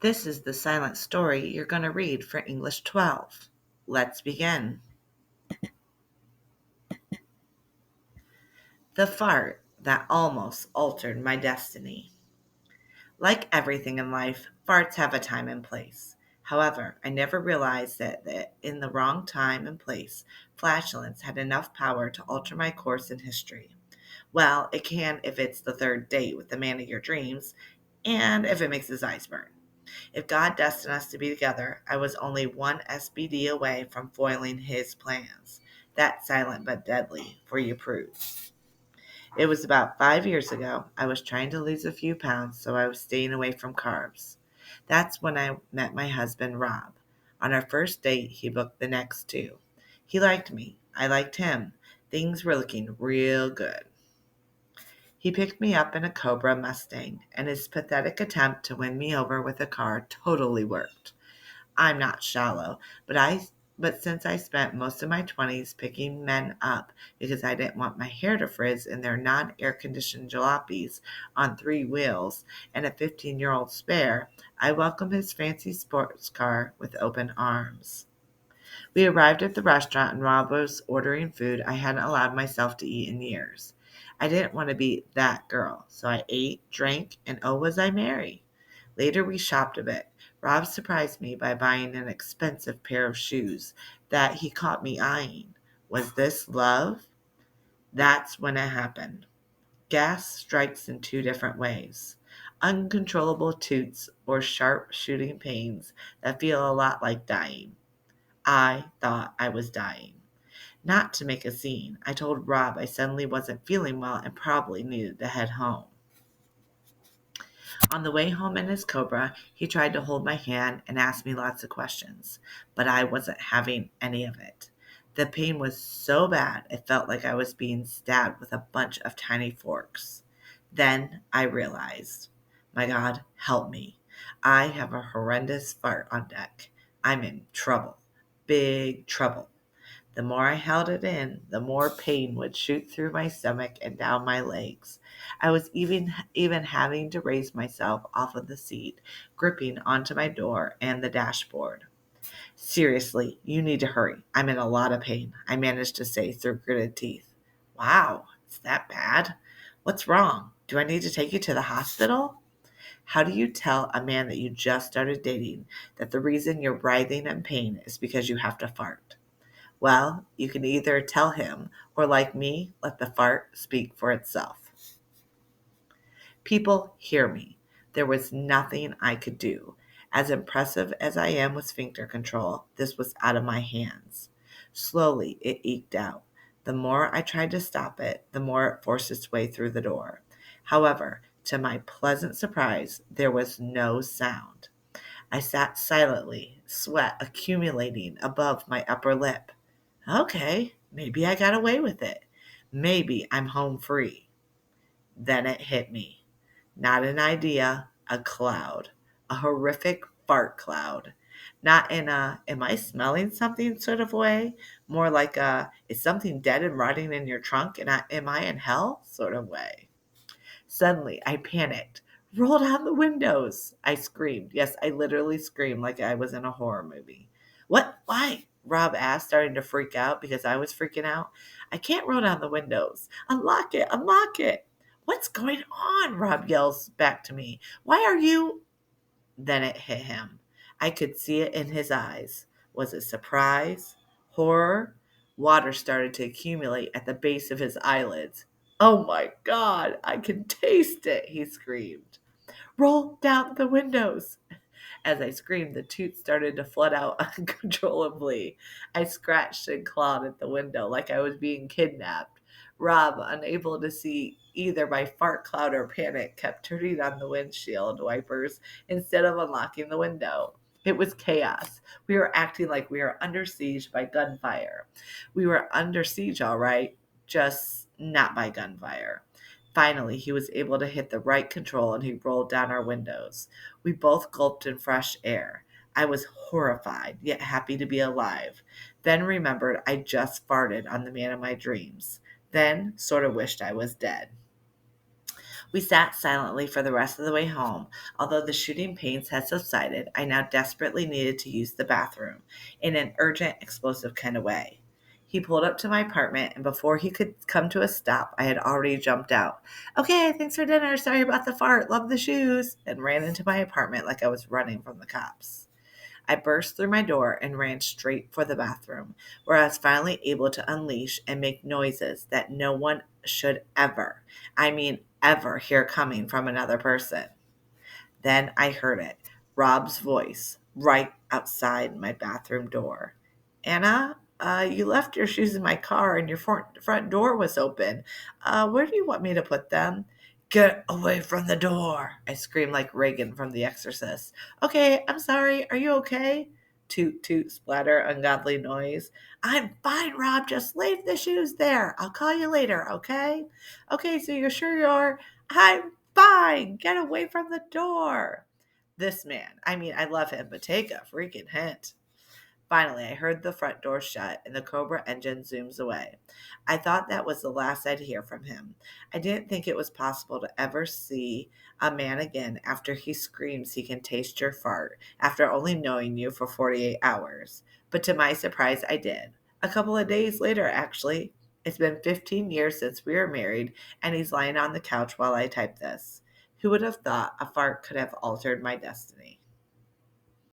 This is the silent story you're going to read for English 12. Let's begin. The fart that almost altered my destiny. Like everything in life, farts have a time and place. However, I never realized that in the wrong time and place, flatulence had enough power to alter my course in history. Well, it can if it's the third date with the man of your dreams, and if it makes his eyes burn. If God destined us to be together, I was only one SBD away from foiling his plans. That's silent but deadly, for you prove. It was about 5 years ago. I was trying to lose a few pounds, so I was staying away from carbs. That's when I met my husband, Rob. On our first date, he booked the next two. He liked me. I liked him. Things were looking real good. He picked me up in a Cobra Mustang, and his pathetic attempt to win me over with a car totally worked. I'm not shallow, but since I spent most of my 20s picking men up because I didn't want my hair to frizz in their non-air conditioned jalopies on three wheels and a 15-year-old spare, I welcomed his fancy sports car with open arms. We arrived at the restaurant and Rob was ordering food I hadn't allowed myself to eat in years. I didn't want to be that girl, so I ate, drank, and oh, was I merry. Later, we shopped a bit. Rob surprised me by buying an expensive pair of shoes that he caught me eyeing. Was this love? That's when it happened. Gas strikes in two different ways. Uncontrollable toots or sharp shooting pains that feel a lot like dying. I thought I was dying. Not to make a scene, I told Rob I suddenly wasn't feeling well and probably needed to head home. On the way home in his Cobra, he tried to hold my hand and ask me lots of questions, but I wasn't having any of it. The pain was so bad it felt like I was being stabbed with a bunch of tiny forks. Then I realized, my God, help me. I have a horrendous fart on deck. I'm in trouble. Big trouble. The more I held it in, the more pain would shoot through my stomach and down my legs. I was even having to raise myself off of the seat, gripping onto my door and the dashboard. Seriously, you need to hurry. I'm in a lot of pain, I managed to say through gritted teeth. Wow, it's that bad? What's wrong? Do I need to take you to the hospital? How do you tell a man that you just started dating that the reason you're writhing in pain is because you have to fart? Well, you can either tell him or, like me, let the fart speak for itself. People hear me. There was nothing I could do. As impressive as I am with sphincter control, this was out of my hands. Slowly, it eked out. The more I tried to stop it, the more it forced its way through the door. However, to my pleasant surprise, there was no sound. I sat silently, sweat accumulating above my upper lip. Okay, maybe I got away with it. Maybe I'm home free. Then it hit me. Not an idea, a cloud. A horrific fart cloud. Not in a, am I smelling something sort of way? More like a, is something dead and rotting in your trunk and am I in hell sort of way. Suddenly, I panicked. Roll down the windows, I screamed. Yes, I literally screamed like I was in a horror movie. What? Why? Rob asked, starting to freak out because I was freaking out. I can't roll down the windows. Unlock it, unlock it. What's going on? Rob yells back to me. Why are you? Then it hit him. I could see it in his eyes. Was it surprise? Horror? Water started to accumulate at the base of his eyelids. Oh my God, I can taste it, he screamed. Roll down the windows. As I screamed, the toots started to flood out uncontrollably. I scratched and clawed at the window like I was being kidnapped. Rob, unable to see either my fart cloud or panic, kept turning on the windshield wipers instead of unlocking the window. It was chaos. We were acting like we were under siege by gunfire. We were under siege, all right, just not by gunfire. Finally, he was able to hit the right control and he rolled down our windows. We both gulped in fresh air. I was horrified, yet happy to be alive. Then remembered I just farted on the man of my dreams. Then sort of wished I was dead. We sat silently for the rest of the way home. Although the shooting pains had subsided, I now desperately needed to use the bathroom in an urgent, explosive kind of way. He pulled up to my apartment, and before he could come to a stop, I had already jumped out. Okay, thanks for dinner. Sorry about the fart. Love the shoes. And ran into my apartment like I was running from the cops. I burst through my door and ran straight for the bathroom, where I was finally able to unleash and make noises that no one should ever, I mean ever, hear coming from another person. Then I heard it, Rob's voice, right outside my bathroom door. Anna, you left your shoes in my car and your front door was open. Where do you want me to put them? Get away from the door, I screamed like Reagan from The Exorcist. Okay, I'm sorry. Are you okay? Toot, toot, splatter, ungodly noise. I'm fine, Rob. Just leave the shoes there. I'll call you later, okay? Okay, so you're sure you're. I'm fine. Get away from the door. This man, I mean, I love him, but take a freaking hint. Finally, I heard the front door shut and the Cobra engine zooms away. I thought that was the last I'd hear from him. I didn't think it was possible to ever see a man again after he screams he can taste your fart after only knowing you for 48 hours. But to my surprise, I did. A couple of days later, actually. It's been 15 years since we were married, and he's lying on the couch while I type this. Who would have thought a fart could have altered my destiny?